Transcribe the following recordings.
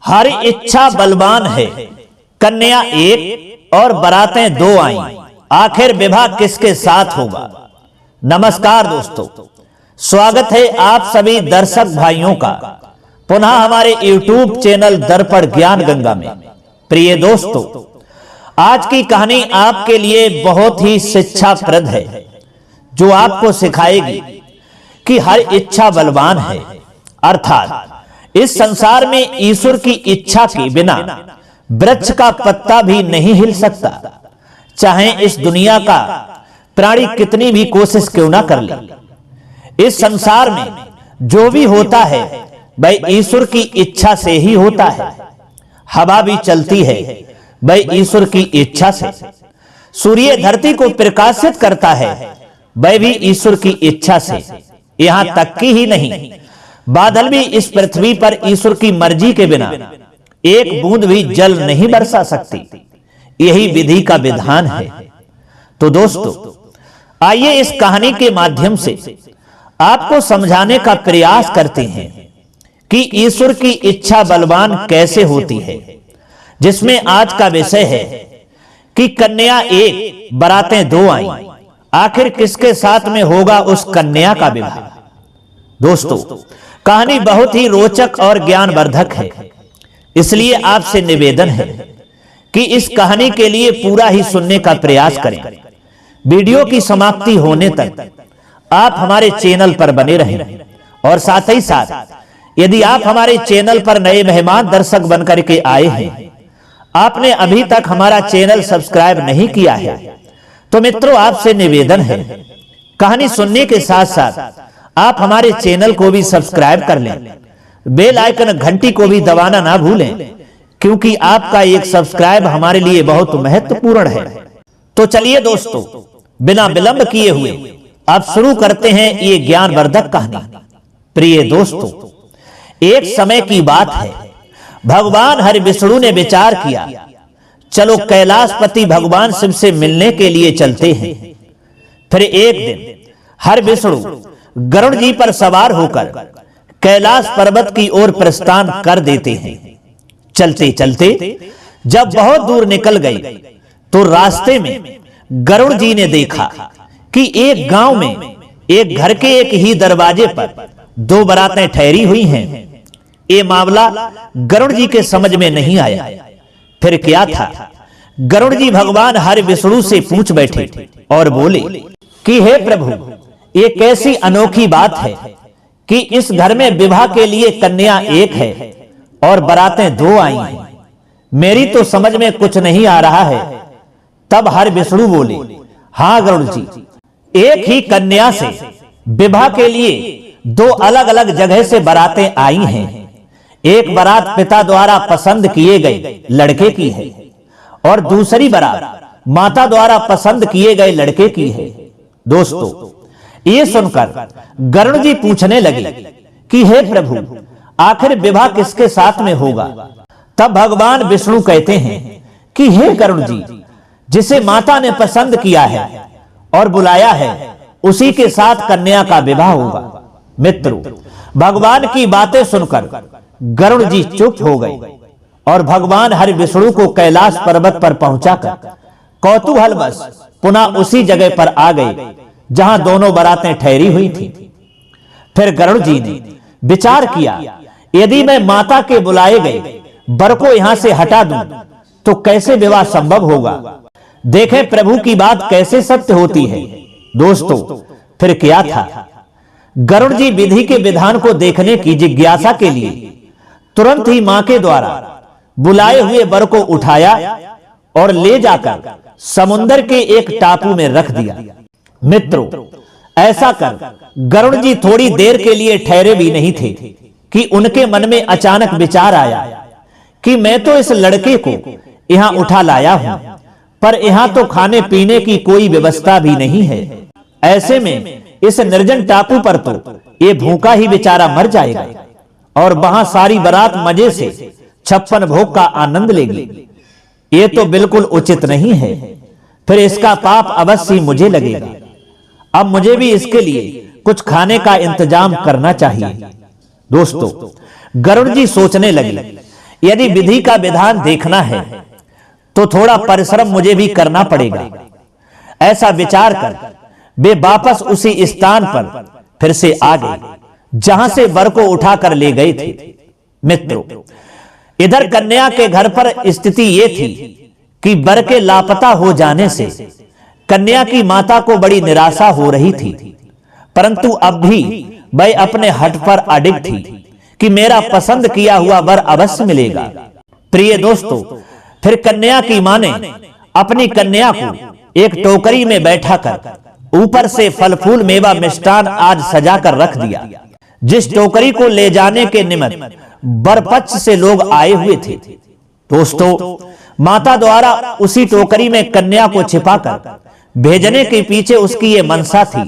हर इच्छा बलवान है, कन्या एक और बरातें दो आईं, आखिर विवाह किसके साथ होगा। नमस्कार दोस्तों, स्वागत है आप सभी दर्शक भाइयों का पुनः हमारे YouTube चैनल दर्पण ज्ञान गंगा में। प्रिय दोस्तों, आज की कहानी आपके लिए बहुत ही शिक्षाप्रद है, जो आपको सिखाएगी कि हर इच्छा बलवान है, अर्थात इस संसार में ईश्वर की इच्छा के बिना वृक्ष का पत्ता भी नहीं हिल सकता, चाहे इस दुनिया का प्राणी कितनी भी कोशिश क्यों ना कर ले। इस संसार में जो भी होता है वह ईश्वर की इच्छा से ही होता है। हवा भी चलती है वह ईश्वर की इच्छा से। सूर्य धरती को प्रकाशित करता है वह भी ईश्वर की इच्छा से। यहां तक की ही नहीं, बादल भी इस पृथ्वी पर ईश्वर की मर्जी के बिना एक बूंद भी जल नहीं बरसा सकती। यही विधि का विधान है। तो दोस्तों, आइए इस कहानी के माध्यम से आपको समझाने का प्रयास करते हैं कि ईश्वर की इच्छा बलवान कैसे होती है, जिसमें आज का विषय है कि कन्या एक बरातें दो आईं, आखिर किसके साथ में होगा उस कन्या का विवाह। दोस्तों, कहानी बहुत ही रोचक और ज्ञानवर्धक है, इसलिए आपसे निवेदन है कि इस कहानी के लिए पूरा ही सुनने का प्रयास करें। वीडियो की समाप्ति होने तक आप हमारे चैनल पर बने रहें और साथ ही साथ यदि आप हमारे चैनल पर नए मेहमान दर्शक बनकर के आए हैं, आपने अभी तक हमारा चैनल सब्सक्राइब नहीं किया है, तो मित्रों आपसे निवेदन है कहानी सुनने के साथ साथ आप हमारे चैनल को भी सब्सक्राइब कर लें, बेल आइकन घंटी को भी दबाना ना भूलें, क्योंकि आपका एक सब्सक्राइब हमारे लिए बहुत महत्वपूर्ण है। तो चलिए दोस्तों, बिना विलंब किए हुए अब शुरू करते हैं ये ज्ञानवर्धक कहानी। प्रिय दोस्तों, एक समय की बात है, भगवान हरि विष्णु ने विचार किया, चलो कैलाशपति भगवान शिव से मिलने के लिए चलते हैं। फिर एक दिन हरि विष्णु गरुड़ जी पर सवार होकर कैलाश पर्वत की ओर प्रस्थान कर देते हैं। चलते चलते जब बहुत दूर निकल गए तो रास्ते में गरुड़ जी ने देखा कि एक गांव में एक घर के एक ही दरवाजे पर दो बारातें ठहरी हुई हैं। ये मामला गरुड़ जी के समझ में नहीं आया। फिर क्या था, गरुड़ जी भगवान हरि विष्णु से पूछ बैठे और बोले कि हे प्रभु, ये कैसी अनोखी बात है कि इस घर में विवाह के लिए कन्या एक है और बारातें दो आई हैं। मेरी तो समझ में कुछ नहीं आ रहा है। तब हरि विष्णु बोले, हाँ गरुड़ जी, एक ही कन्या से विवाह के लिए दो अलग अलग जगह से बारातें आई हैं। एक बारात पिता द्वारा पसंद किए गए लड़के की है और दूसरी बारात माता द्वारा पसंद किए गए लड़के की है। दोस्तों, ये सुनकर गरुड़ जी पूछने लगे कि हे प्रभु, आखिर विवाह किसके साथ में होगा। तब भगवान विष्णु कहते हैं कि हे गरुड़ जी, जिसे माता ने पसंद किया है और बुलाया है, उसी के साथ कन्या का विवाह होगा। मित्रों, भगवान की बातें सुनकर गरुड़ जी चुप हो गए और भगवान हरि विष्णु को कैलाश पर्वत पर पहुंचाकर कौतूहलवश पुनः उसी जगह पर आ गए जहां दोनों बारातें ठहरी हुई थी। फिर गरुड़ जी ने विचार किया, यदि मैं माता के बुलाए गए वर को यहां से हटा दूं तो कैसे विवाह संभव होगा। देखें प्रभु की बात कैसे सत्य होती है। दोस्तों, फिर क्या था, गरुड़ जी विधि के विधान को देखने की जिज्ञासा के लिए तुरंत ही मां के द्वारा बुलाए हुए वर को उठाया और ले जाकर समुद्र के एक टापू में रख दिया। मित्रों, ऐसा कर गरुड़ जी थोड़ी देर के लिए ठहरे भी नहीं थे कि उनके मन में अचानक विचार आया कि मैं तो इस लड़के को यहां उठा लाया हूं, पर यहां तो खाने पीने की कोई व्यवस्था भी नहीं है। ऐसे में इस निर्जन टापू पर तो ये भूखा ही बेचारा मर जाएगा और वहां सारी बारात मजे से 56 भोग का आनंद लेगी। ये तो बिल्कुल उचित नहीं है। फिर इसका पाप अवश्य मुझे लगेगा। अब मुझे भी इसके लिए कुछ खाने का इंतजाम करना चाहिए। दोस्तों, गरुड़ जी सोचने लगे, यदि विधि का विधान देखना है तो थोड़ा परिश्रम मुझे भी करना पड़ेगा। ऐसा विचार कर वे वापस उसी स्थान पर फिर से आ गए जहां से वर को उठाकर ले गए थे। मित्रों, इधर कन्या के घर पर स्थिति यह थी कि वर के लापता हो जाने से कन्या की माता को बड़ी निराशा हो रही थी, परंतु अब भी वह अपने हठ पर अडिग थी कि मेरा पसंद किया हुआ वर अवश्य मिलेगा। प्रिय दोस्तों, फिर कन्या की मां ने अपनी कन्या को एक टोकरी में बैठाकर ऊपर से फल फूल मेवा मिष्ठान आज सजाकर रख दिया। जिस टोकरी को ले जाने के निमित्त वर पक्ष से लोग आए हुए थे, दोस्तों माता द्वारा उसी टोकरी में कन्या को छिपाकर भेजने के पीछे उसकी ये मनसा थी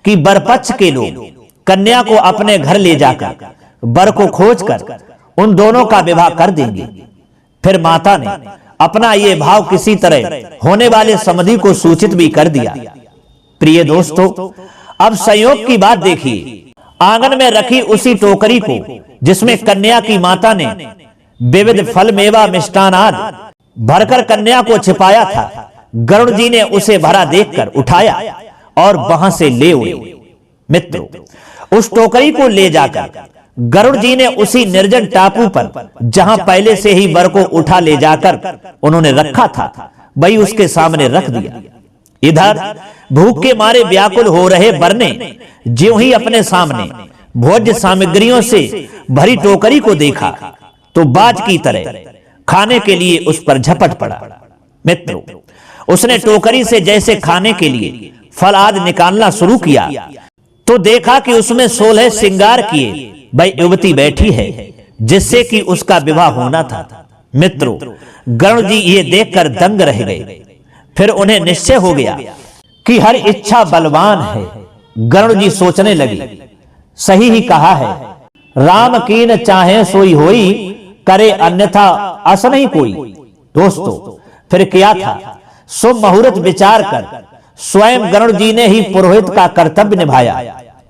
कि वर पक्ष के लोग कन्या को अपने घर ले जाकर वर को खोजकर उन दोनों का विवाह कर देंगे। फिर माता ने अपना ये भाव किसी तरह होने वाले समधि को सूचित भी कर दिया। प्रिय दोस्तों, अब संयोग की बात देखिए। आंगन में रखी उसी टोकरी को जिसमें कन्या की माता ने विविध फल मेवा मिष्ठान आदि भरकर कन्या को छिपाया था, गरुड़ जी ने उसे भरा देखकर उठाया और वहां से ले उड़े। मित्रों, उस टोकरी को ले जाकर गरुड़ जी ने उसी निर्जन टापू पर जहां पहले से ही वर को उठा ले जाकर उन्होंने रखा था, वही उसके सामने रख दिया। इधर भूख के मारे व्याकुल हो रहे वर ने ज्यों ही अपने सामने भोज्य सामग्रियों से भरी टोकरी को देखा तो बाज की तरह खाने के लिए उस पर झपट पड़ा। मित्रों, उसने टोकरी से जैसे खाने के लिए फल आदि निकालना शुरू किया तो देखा कि उसमें 16 श्रृंगार किए वह युवती बैठी है जिससे कि उसका विवाह होना था। मित्रों, गरुड़ जी ये देखकर दंग रह गए। फिर उन्हें निश्चय हो गया कि हर इच्छा बलवान है। गरुड़ जी सोचने लगे, सही ही कहा है, राम कीन चाहे सोई होई, करे अन्यथा अस नहीं कोई। दोस्तों, फिर क्या था, शुभ मुहूर्त विचार कर स्वयं गरुड़ जी ने ही पुरोहित का कर्तव्य निभाया,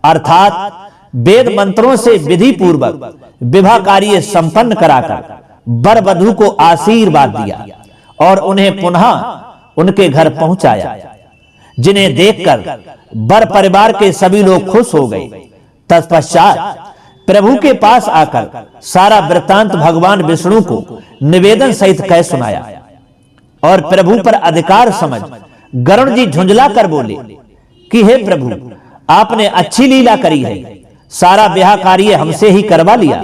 अर्थात वेद मंत्रों से विधि पूर्वक विवाह कार्य संपन्न कराकर वर वधू को आशीर्वाद दिया और उन्हें पुनः उनके घर पहुंचाया, जिन्हें देखकर वर परिवार के सभी लोग खुश हो गए। तत्पश्चात प्रभु के पास आकर सारा वृत्तांत भगवान विष्णु को निवेदन सहित कह सुनाया और प्रभु पर अधिकार समझ गरुड़ जी झुंझला कर बोले कि हे प्रभु, आपने अच्छी लीला करी है, सारा ब्याह कार्य हमसे ही करवा लिया।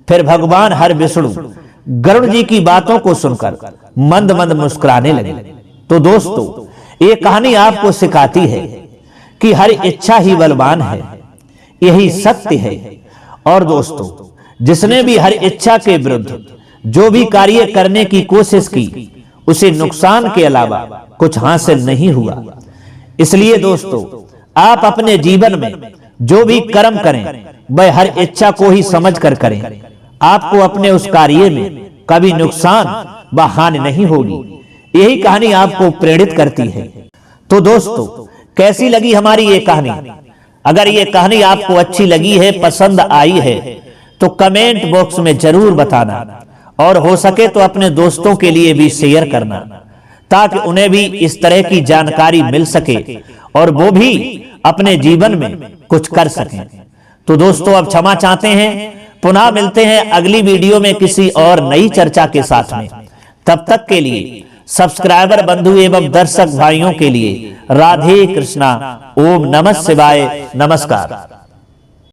फिर भगवान हर विष्णु गरुड़ जी की बातों को सुनकर मंद मंद मुस्कुराने लगे। तो दोस्तों, ये कहानी आपको सिखाती है कि हर इच्छा ही बलवान है, यही सत्य है। और दोस्तों, जिसने भी हर इच्छा के विरुद्ध जो भी कार्य करने की कोशिश की उसे नुकसान के अलावा कुछ हासिल नहीं हुआ। इसलिए दोस्तों, आप अपने जीवन में जो भी कर्म करें वह हर इच्छा को ही समझ कर करें। आपको अपने उस कार्य में कभी नुकसान व हानि नहीं होगी। यही कहानी आपको प्रेरित करती है। तो दोस्तों, कैसी लगी हमारी ये कहानी? अगर ये कहानी आपको अच्छी लगी है, पसंद आई है, तो कमेंट बॉक्स में जरूर बताना और हो सके तो अपने दोस्तों के लिए भी शेयर करना, ताकि उन्हें भी इस तरह की जानकारी मिल सके और वो भी अपने जीवन में कुछ कर सकें। तो दोस्तों, अब क्षमा चाहते हैं, पुनः मिलते हैं अगली वीडियो में किसी और नई चर्चा के साथ में। तब तक के लिए सब्सक्राइबर बंधु एवं दर्शक भाइयों के लिए राधे कृष्णा, ओम नमः शिवाय, नमस्कार।